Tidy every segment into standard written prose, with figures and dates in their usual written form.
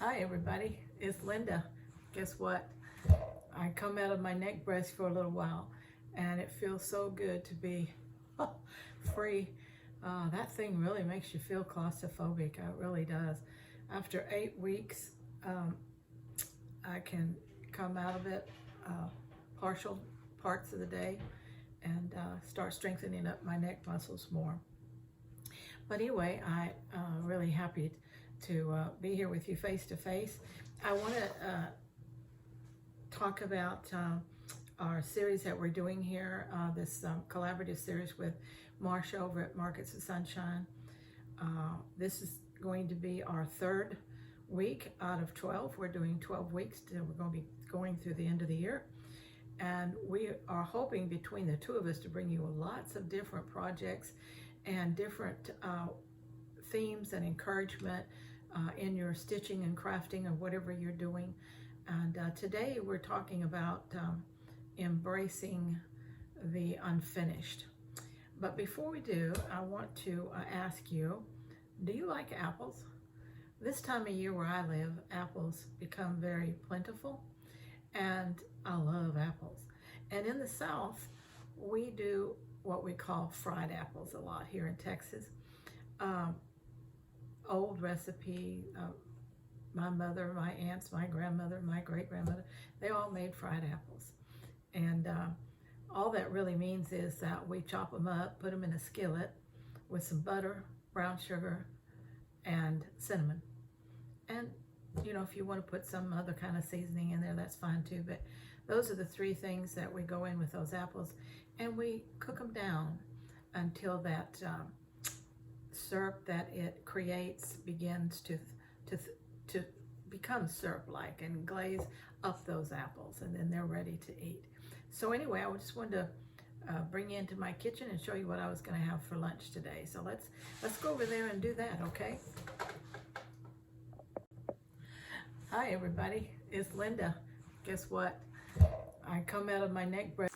Hi everybody, it's Linda. Guess what? I come out of my neck brace for a little while and it feels so good to be free. That thing really makes you feel claustrophobic. It really does. After 8 weeks, I can come out of it partial parts of the day and start strengthening up my neck muscles more. But anyway, I really happy to be here with you face to face. I want to talk about our series that we're doing here, this collaborative series with Marsha over at Markets of Sunshine. This is going to be our third week out of 12. We're doing 12 weeks. We're going to be going through the end of the year. And we are hoping between the two of us to bring you lots of different projects and different themes and encouragement in your stitching and crafting or whatever you're doing. And today we're talking about embracing the unfinished. But before we do, I want to ask you, do you like apples? This time of year where I live, apples become very plentiful, and I love apples. And in the South, we do what we call fried apples a lot here in Texas. Old recipe, my mother, my aunts, my grandmother, my great-grandmother, they all made fried apples. And all that really means is that we chop them up, put them in a skillet with some butter, brown sugar, and cinnamon. And, you know, if you want to put some other kind of seasoning in there, that's fine too. But those are the three things that we go in with those apples. And we cook them down until that syrup that it creates begins to become syrup-like and glaze up those apples, and then they're ready to eat. So anyway, I just wanted to bring you into my kitchen and show you what I was going to have for lunch today. So let's go over there and do that, okay? Hi everybody, it's Linda. Guess what? I come out of my neck brace.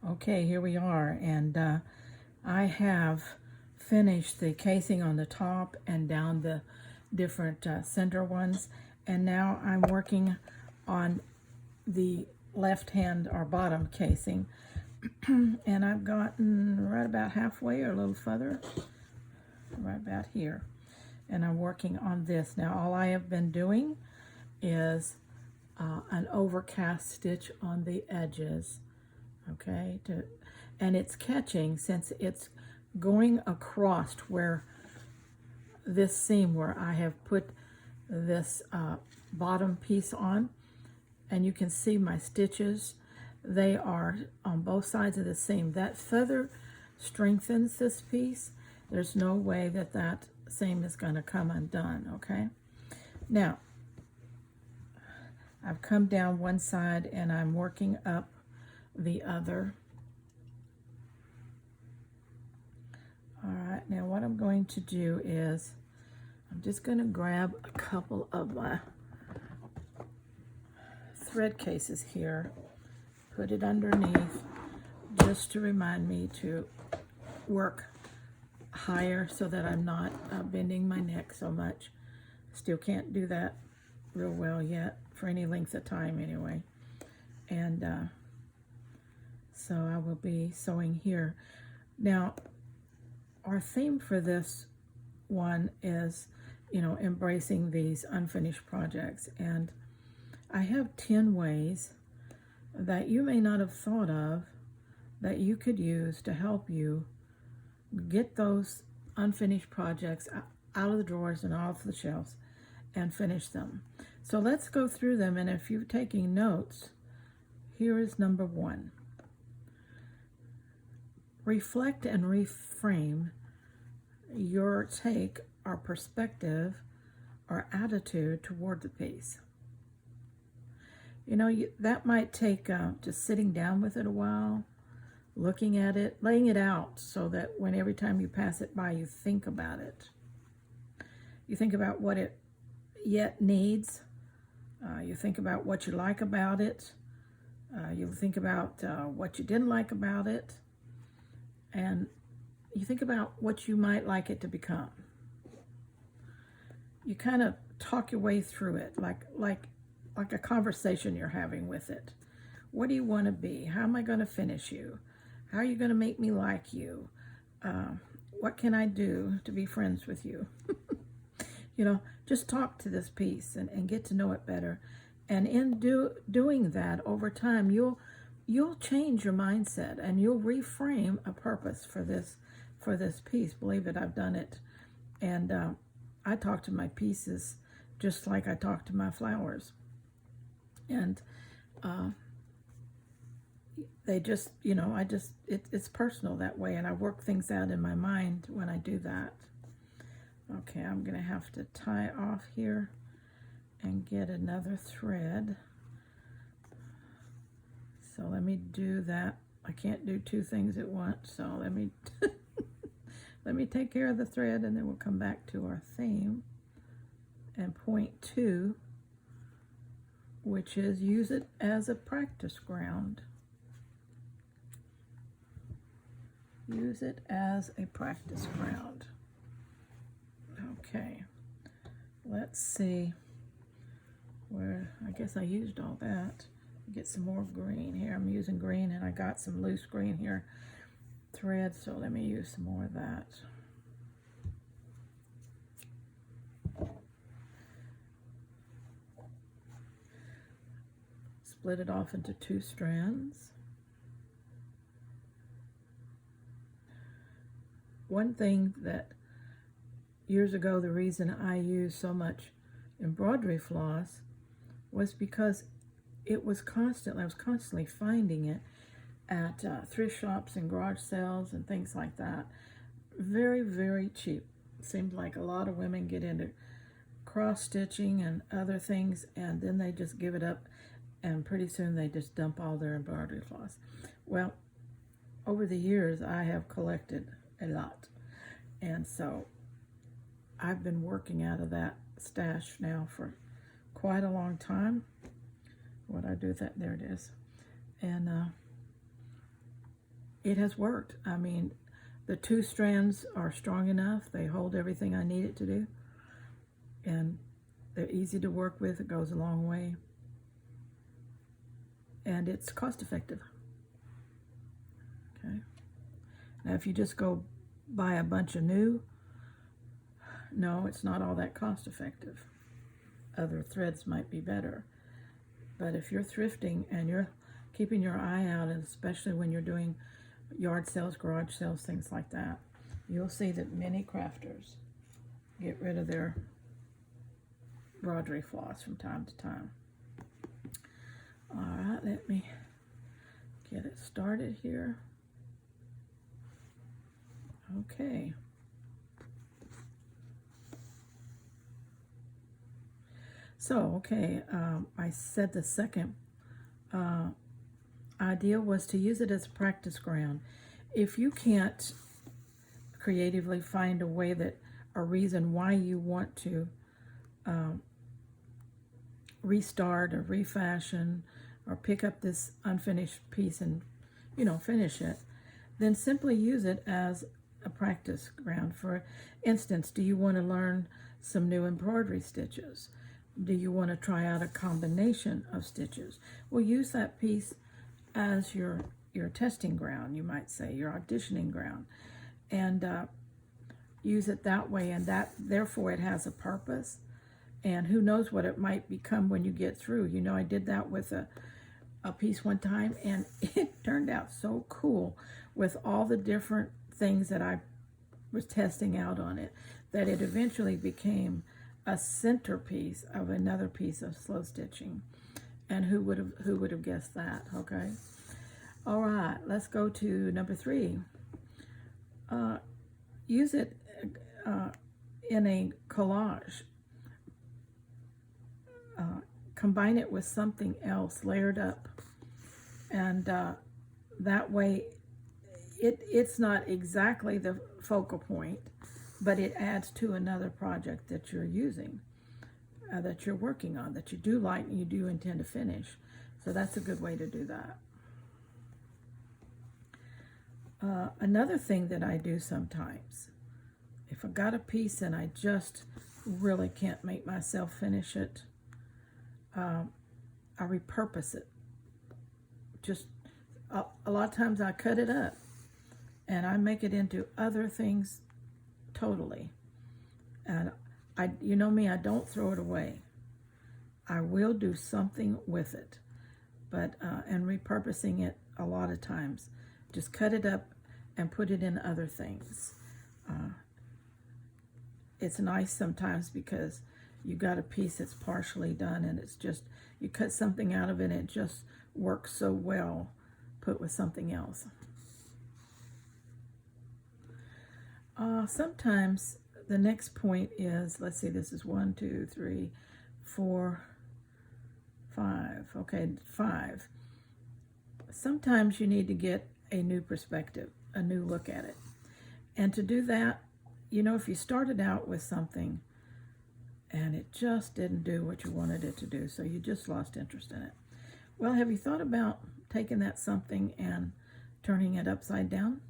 Okay, here we are, and I have finished the casing on the top and down the different center ones, and now I'm working on the left hand or bottom casing. And I've gotten right about halfway or a little further, right about here, and I'm working on this. Now all I have been doing is an overcast stitch on the edges. Okay, and it's catching since it's going across where this seam where I have put this bottom piece on, and you can see my stitches. They are on both sides of the seam. That feather strengthens this piece. There's no way that that seam is going to come undone, okay? Now, I've come down one side and I'm working up the other. All right, now what I'm going to do is I'm just going to grab a couple of my thread cases here, put it underneath just to remind me to work higher so that I'm not bending my neck so much. Still can't do that real well yet for any length of time anyway. And so I will be sewing here. Now, our theme for this one is, you know, embracing these unfinished projects. And I have 10 ways that you may not have thought of that you could use to help you get those unfinished projects out of the drawers and off the shelves and finish them. So let's go through them, and if you're taking notes, here is number 1. Reflect and reframe your take or perspective or attitude toward the piece. You know, that might take just sitting down with it a while, looking at it, laying it out so that when every time you pass it by, you think about it. You think about what it yet needs. You think about what you like about it. You think about what you didn't like about it. And you think about what you might like it to become. You kind of talk your way through it, like a conversation you're having with it. What do you want to be? How am I going to finish you? How are you going to make me like you? What can I do to be friends with you? You know, just talk to this piece and get to know it better. And in doing that over time, you'll change your mindset and you'll reframe a purpose for this piece. Believe it, I've done it. And I talk to my pieces just like I talk to my flowers. And they just, you know, it's personal that way, and I work things out in my mind when I do that. Okay, I'm going to have to tie off here and get another thread. So let me do that. I can't do 2 things at once, so let me let me take care of the thread, and then we'll come back to our theme and point 2, which is use it as a practice ground. Use it as a practice ground. Okay, let's see where, I guess I used all that. Get some more green here. I'm using green, and I got some loose green here thread, so let me use some more of that. Split it off into 2 strands. One thing that years ago, the reason I used so much embroidery floss was because I was constantly finding it at thrift shops and garage sales and things like that. Very, very cheap. Seemed like a lot of women get into cross stitching and other things, and then they just give it up, and pretty soon they just dump all their embroidery floss. Well, over the years, I have collected a lot, and so I've been working out of that stash now for quite a long time. What I do with that, there it is. And it has worked. I mean, the 2 strands are strong enough. They hold everything I need it to do. And they're easy to work with. It goes a long way. And it's cost effective. Okay. Now, if you just go buy a bunch of new, no, it's not all that cost effective. Other threads might be better. But if you're thrifting and you're keeping your eye out, and especially when you're doing yard sales, garage sales, things like that, you'll see that many crafters get rid of their embroidery floss from time to time. All right, let me get it started here. Okay. So, okay, I said the second idea was to use it as a practice ground. If you can't creatively find a reason why you want to restart or refashion or pick up this unfinished piece and, you know, finish it, then simply use it as a practice ground. For instance, do you want to learn some new embroidery stitches? Do you want to try out a combination of stitches? Well, use that piece as your testing ground, you might say, your auditioning ground, and use it that way, and that therefore it has a purpose, and who knows what it might become when you get through. You know, I did that with a piece one time, and it turned out so cool with all the different things that I was testing out on it, that it eventually became a centerpiece of another piece of slow stitching. And who would have guessed that? Okay. All right, let's go to number 3. Use it in a collage. Combine it with something else layered up, and that way it's not exactly the focal point, but it adds to another project that you're using, that you're working on, that you do like and you do intend to finish. So that's a good way to do that. Another thing that I do sometimes, if I got a piece and I just really can't make myself finish it, I repurpose it. Just a lot of times I cut it up and I make it into other things totally. And you know me, I don't throw it away. I will do something with it, but and repurposing it a lot of times. Just cut it up and put it in other things. It's nice sometimes because you got a piece that's partially done and it's just, you cut something out of it and it just works so well put with something else. Sometimes the next point is, let's see, this is 1, 2, 3, 4, 5. Okay, 5. Sometimes you need to get a new perspective, a new look at it. And to do that, you know, if you started out with something and it just didn't do what you wanted it to do, so you just lost interest in it. Well, have you thought about taking that something and turning it upside down,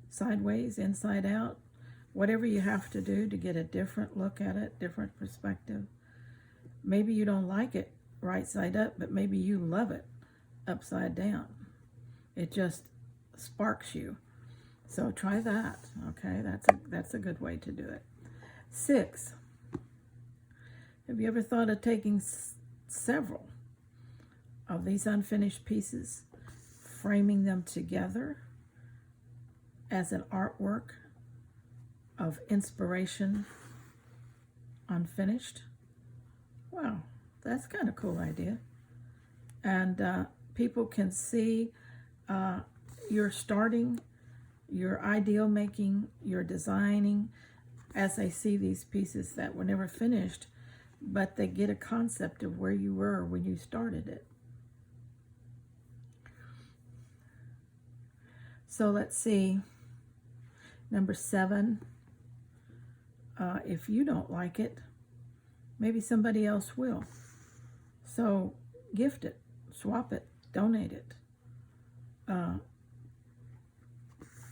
sideways, inside out, whatever you have to do to get a different look at it, different perspective? Maybe you don't like it right side up, but maybe you love it upside down. It just sparks you. So try that, okay? That's a good way to do it. 6, have you ever thought of taking several of these unfinished pieces, framing them together as an artwork of inspiration unfinished? Wow, that's kind of a cool idea. And people can see you're starting, your ideal making, your designing, as they see these pieces that were never finished, but they get a concept of where you were when you started it. So let's see, number 7, if you don't like it, maybe somebody else will. So gift it, swap it, donate it.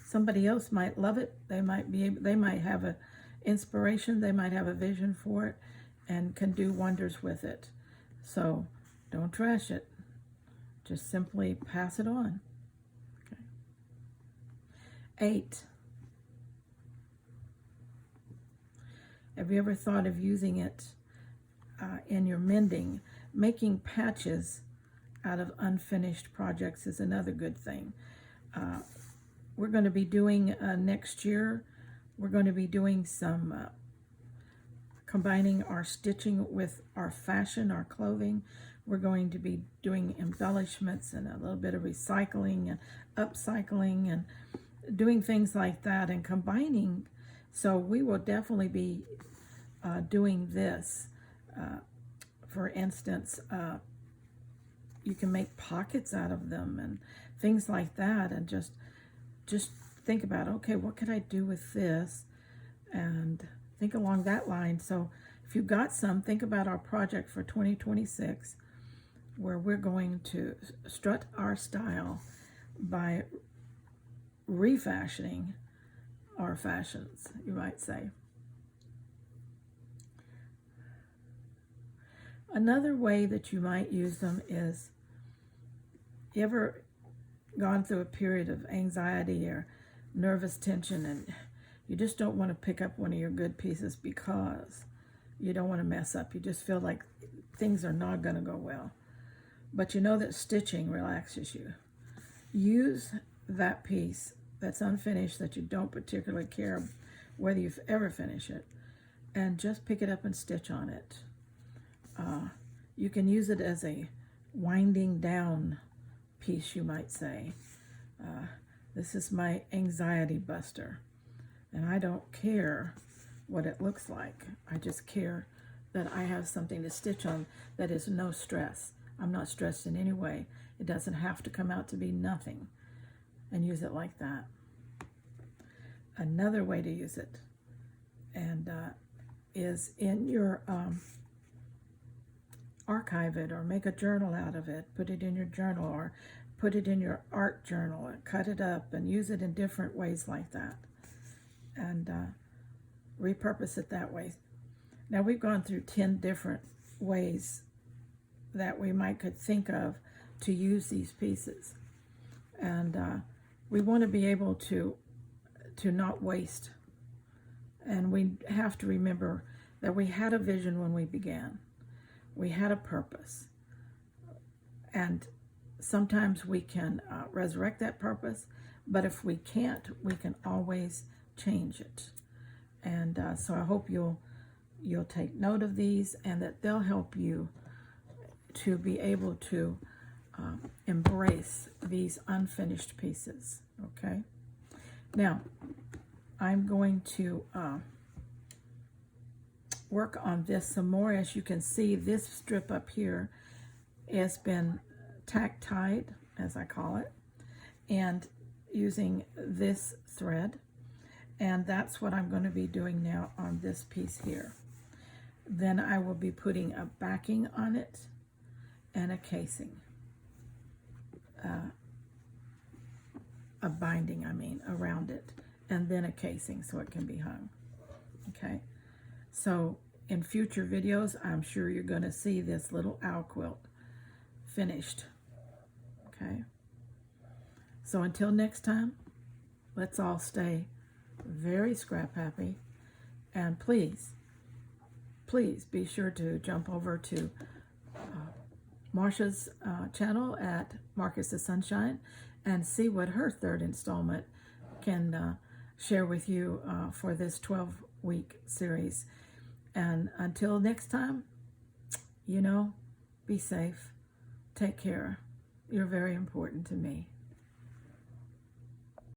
Somebody else might love it. They might have a inspiration. They might have a vision for it and can do wonders with it. So don't trash it. Just simply pass it on. Okay. 8. Have you ever thought of using it in your mending? Making patches out of unfinished projects is another good thing. We're going to be doing next year, we're going to be doing some combining our stitching with our fashion, our clothing. We're going to be doing embellishments and a little bit of recycling and upcycling and doing things like that and combining. So we will definitely be doing this. For instance, you can make pockets out of them and things like that, and just think about, okay, what could I do with this? And think along that line. So if you've got some, think about our project for 2026, where we're going to strut our style by refashioning our fashions, you might say. Another way that you might use them is, you ever gone through a period of anxiety or nervous tension and you just don't want to pick up one of your good pieces because you don't want to mess up. You just feel like things are not going to go well. But you know that stitching relaxes you. Use that piece that's unfinished, that you don't particularly care whether you ever finish it, and just pick it up and stitch on it. You can use it as a winding down piece, you might say. This is my anxiety buster, and I don't care what it looks like. I just care that I have something to stitch on that is no stress. I'm not stressed in any way. It doesn't have to come out to be nothing, and use it like that. Another way to use it and is in your archive it, or make a journal out of it, put it in your journal, or put it in your art journal and cut it up and use it in different ways like that, and repurpose it that way. Now, we've gone through 10 different ways that we might could think of to use these pieces, and we want to be able to not waste. And we have to remember that we had a vision when we began. We had a purpose, and sometimes we can resurrect that purpose, but if we can't, we can always change it. And so I hope you'll take note of these, and that they'll help you to be able to embrace these unfinished pieces. Okay. Now, I'm going to work on this some more. As you can see, this strip up here has been tack tied, as I call it, and using this thread, and that's what I'm going to be doing now on this piece here. Then I will be putting a backing on it and a casing, a binding, around it, and then a casing so it can be hung. Okay, so in future videos, I'm sure you're going to see this little owl quilt finished. Okay, so until next time, let's all stay very scrap happy, and please be sure to jump over to Marsha's channel at Marcus the Sunshine and see what her third installment can share with you for this 12-week series. And until next time, be safe. Take care. You're very important to me.